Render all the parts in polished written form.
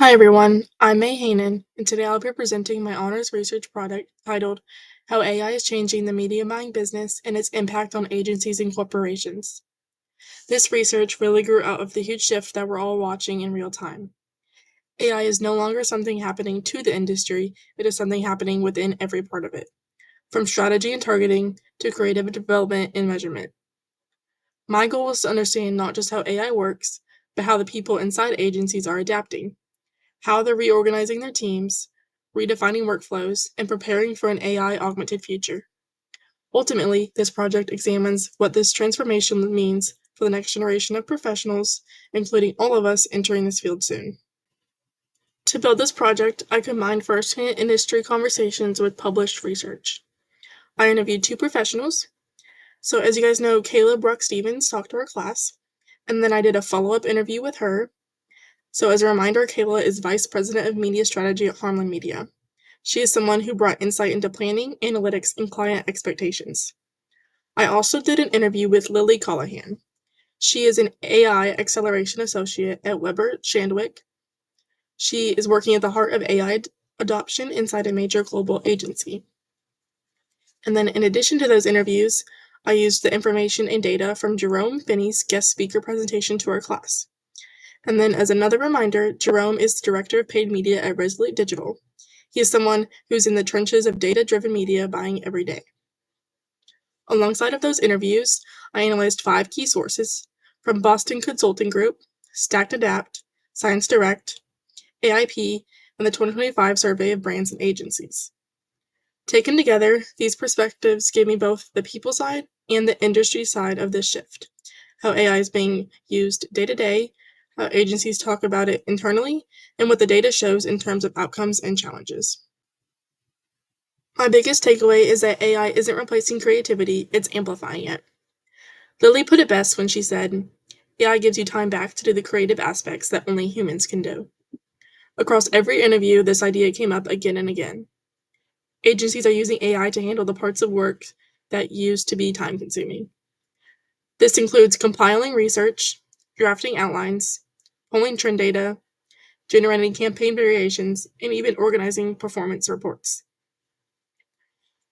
Hi everyone, I'm Hanen, and today I'll be presenting my honors research project titled How AI is Changing the Media Buying Business and Its Impact on Agencies and Corporations. This research really grew out of the huge shift that we're all watching in real time. AI is no longer something happening to the industry, it is something happening within every part of it, from strategy and targeting to creative development and measurement. My goal was to understand not just how AI works, but how the people inside agencies are adapting, how they're reorganizing their teams, redefining workflows, and preparing for an AI-augmented future. Ultimately, this project examines what this transformation means for the next generation of professionals, including all of us entering this field soon. To build this project, I combined first-hand industry conversations with published research. I interviewed two professionals. So as you guys know, Kayla Bruck-Stevens talked to our class, and then I did a follow-up interview with her. So as a reminder, Kayla is Vice President of Media Strategy at Hanen Media. She is someone who brought insight into planning, analytics, and client expectations. I also did an interview with Lily Callahan. She is an AI Acceleration Associate at Weber Shandwick. She is working at the heart of AI adoption inside a major global agency. And then in addition to those interviews, I used the information and data from Jerome Finney's guest speaker presentation to our class. And then as another reminder, Jerome is the Director of Paid Media at Resolute Digital. He is someone who's in the trenches of data-driven media buying every day. Alongside of those interviews, I analyzed 5 key sources from Boston Consulting Group, Stacked Adapt, Science Direct, AIP, and the 2025 Survey of Brands and Agencies. Taken together, these perspectives gave me both the people side and the industry side of this shift, how AI is being used day to day, how agencies talk about it internally, and what the data shows in terms of outcomes and challenges. My biggest takeaway is that AI isn't replacing creativity, it's amplifying it. Lily put it best when she said, AI gives you time back to do the creative aspects that only humans can do. Across every interview, this idea came up again and again. Agencies are using AI to handle the parts of work that used to be time consuming. This includes compiling research, drafting outlines, pulling trend data, generating campaign variations, and even organizing performance reports.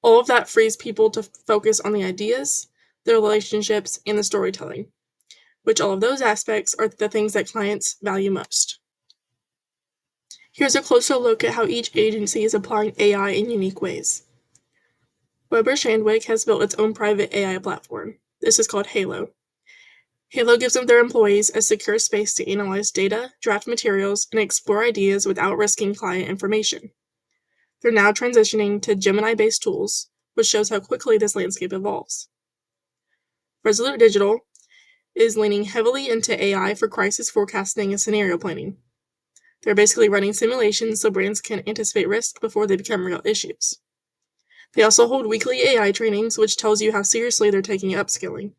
All of that frees people to focus on the ideas, the relationships, and the storytelling, which all of those aspects are the things that clients value most. Here's a closer look at how each agency is applying AI in unique ways. Weber Shandwick has built its own private AI platform. This is called Halo. Halo gives their employees a secure space to analyze data, draft materials, and explore ideas without risking client information. They're now transitioning to Gemini-based tools, which shows how quickly this landscape evolves. Resolute Digital is leaning heavily into AI for crisis forecasting and scenario planning. They're basically running simulations so brands can anticipate risk before they become real issues. They also hold weekly AI trainings, which tells you how seriously they're taking upskilling.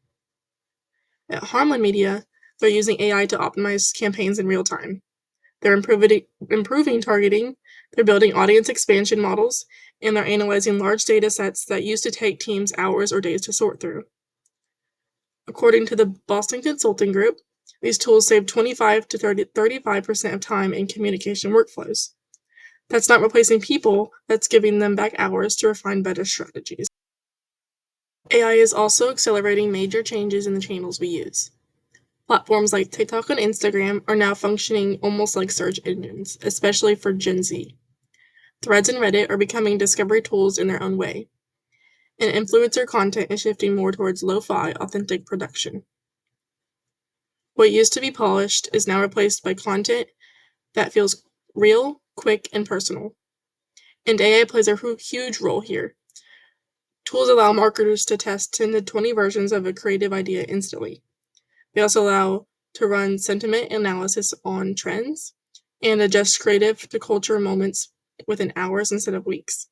At Hanen Media, they're using AI to optimize campaigns in real time. They're improving targeting, they're building audience expansion models, and they're analyzing large data sets that used to take teams hours or days to sort through. According to the Boston Consulting Group, these tools save 25 to 35% of time in communication workflows. That's not replacing people, that's giving them back hours to refine better strategies. AI is also accelerating major changes in the channels we use. Platforms like TikTok and Instagram are now functioning almost like search engines, especially for Gen Z. Threads and Reddit are becoming discovery tools in their own way, and influencer content is shifting more towards lo-fi, authentic production. What used to be polished is now replaced by content that feels real, quick, and personal. And AI plays a huge role here. Tools allow marketers to test 10 to 20 versions of a creative idea instantly. They also allow to run sentiment analysis on trends and adjust creative to culture moments within hours instead of weeks.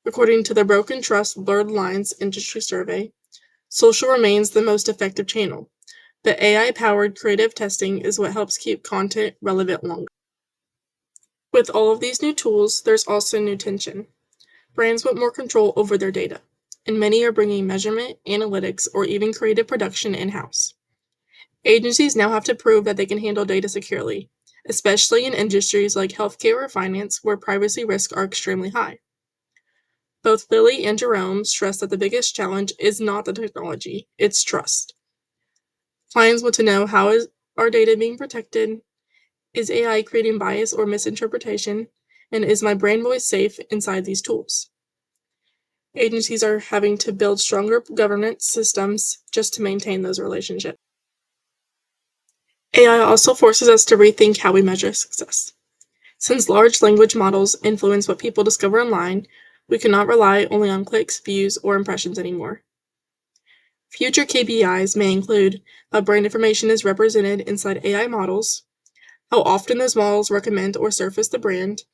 According to the Broken Trust Blurred Lines Industry Survey, social remains the most effective channel, but AI-powered creative testing is what helps keep content relevant longer. With all of these new tools, there's also new tension. Brands want more control over their data, and many are bringing measurement, analytics, or even creative production in-house. Agencies now have to prove that they can handle data securely, especially in industries like healthcare or finance where privacy risks are extremely high. Both Lily and Jerome stress that the biggest challenge is not the technology, it's trust. Clients want to know how is our data being protected, is AI creating bias or misinterpretation, and is my brand voice safe inside these tools? Agencies are having to build stronger governance systems just to maintain those relationships. AI also forces us to rethink how we measure success. Since large language models influence what people discover online, we cannot rely only on clicks, views, or impressions anymore. Future KPIs may include how brand information is represented inside AI models, how often those models recommend or surface the brand,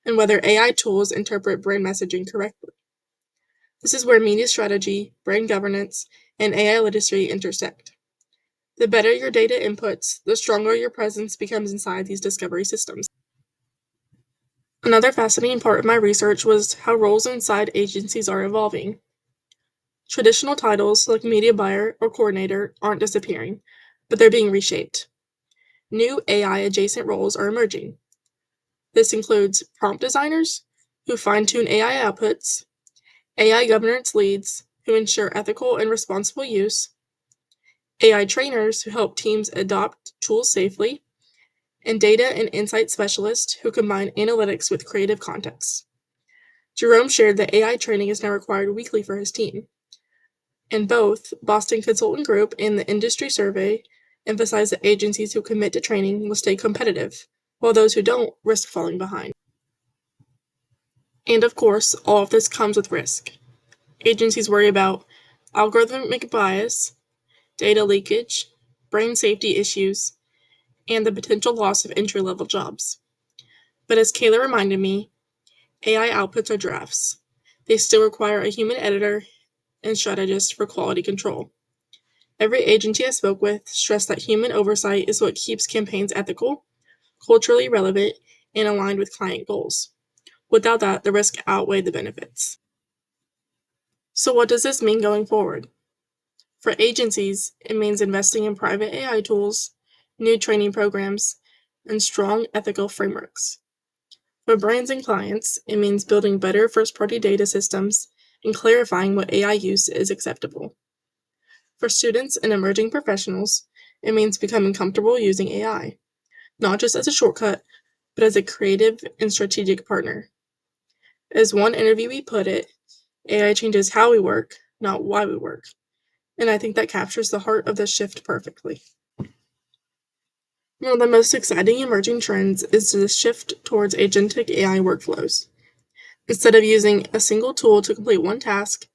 and whether AI tools interpret brand messaging correctly. This is where media strategy, brand governance, and AI literacy intersect. The better your data inputs, the stronger your presence becomes inside these discovery systems. Another fascinating part of my research was how roles inside agencies are evolving. Traditional titles like media buyer or coordinator aren't disappearing, but they're being reshaped. New AI adjacent roles are emerging. This includes prompt designers, who fine-tune AI outputs, AI governance leads, who ensure ethical and responsible use, AI trainers, who help teams adopt tools safely, and data and insight specialists, who combine analytics with creative context. Jerome shared that AI training is now required weekly for his team. And both Boston Consultant Group and the industry survey emphasize that agencies who commit to training will stay competitive, while those who don't risk falling behind. And of course, all of this comes with risk. Agencies worry about algorithmic bias, data leakage, brain safety issues, and the potential loss of entry-level jobs. But as Kayla reminded me, AI outputs are drafts. They still require a human editor and strategist for quality control. Every agency I spoke with stressed that human oversight is what keeps campaigns ethical, culturally relevant, and aligned with client goals. Without that, the risk outweighed the benefits. So what does this mean going forward? For agencies, it means investing in private AI tools, new training programs, and strong ethical frameworks. For brands and clients, it means building better first-party data systems and clarifying what AI use is acceptable. For students and emerging professionals, it means becoming comfortable using AI, not just as a shortcut, but as a creative and strategic partner. As one interviewee put it, AI changes how we work, not why we work. And I think that captures the heart of this shift perfectly. One of the most exciting emerging trends is the shift towards agentic AI workflows. Instead of using a single tool to complete one task,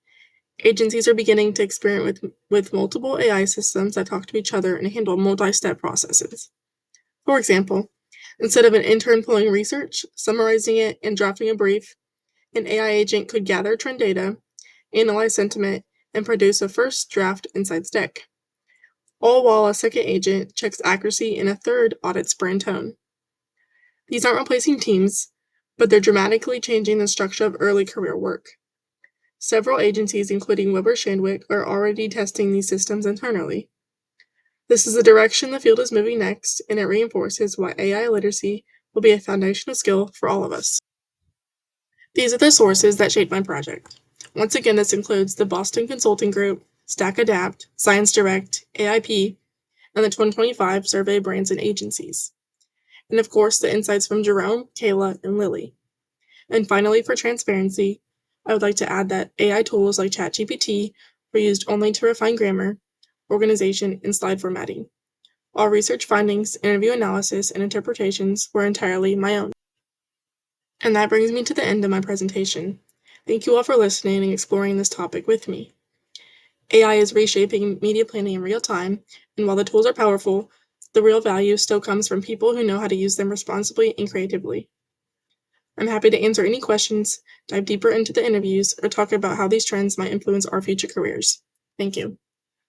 agencies are beginning to experiment with multiple AI systems that talk to each other and handle multi-step processes. For example, instead of an intern pulling research, summarizing it, and drafting a brief, an AI agent could gather trend data, analyze sentiment, and produce a first draft insights deck, all while a second agent checks accuracy and a third audits brand tone. These aren't replacing teams, but they're dramatically changing the structure of early career work. Several agencies, including Weber Shandwick, are already testing these systems internally. This is the direction the field is moving next, and it reinforces why AI literacy will be a foundational skill for all of us. These are the sources that shaped my project. Once again, this includes the Boston Consulting Group, Stack Adapt, Science Direct, AIP, and the 2025 Survey of Brands and Agencies. And of course, the insights from Jerome, Kayla, and Lily. And finally, for transparency, I would like to add that AI tools like ChatGPT were used only to refine grammar, organization, and slide formatting. All research findings, interview analysis, and interpretations were entirely my own. And that brings me to the end of my presentation. Thank you all for listening and exploring this topic with me. AI is reshaping media planning in real time, and while the tools are powerful, the real value still comes from people who know how to use them responsibly and creatively. I'm happy to answer any questions, dive deeper into the interviews, or talk about how these trends might influence our future careers. Thank you.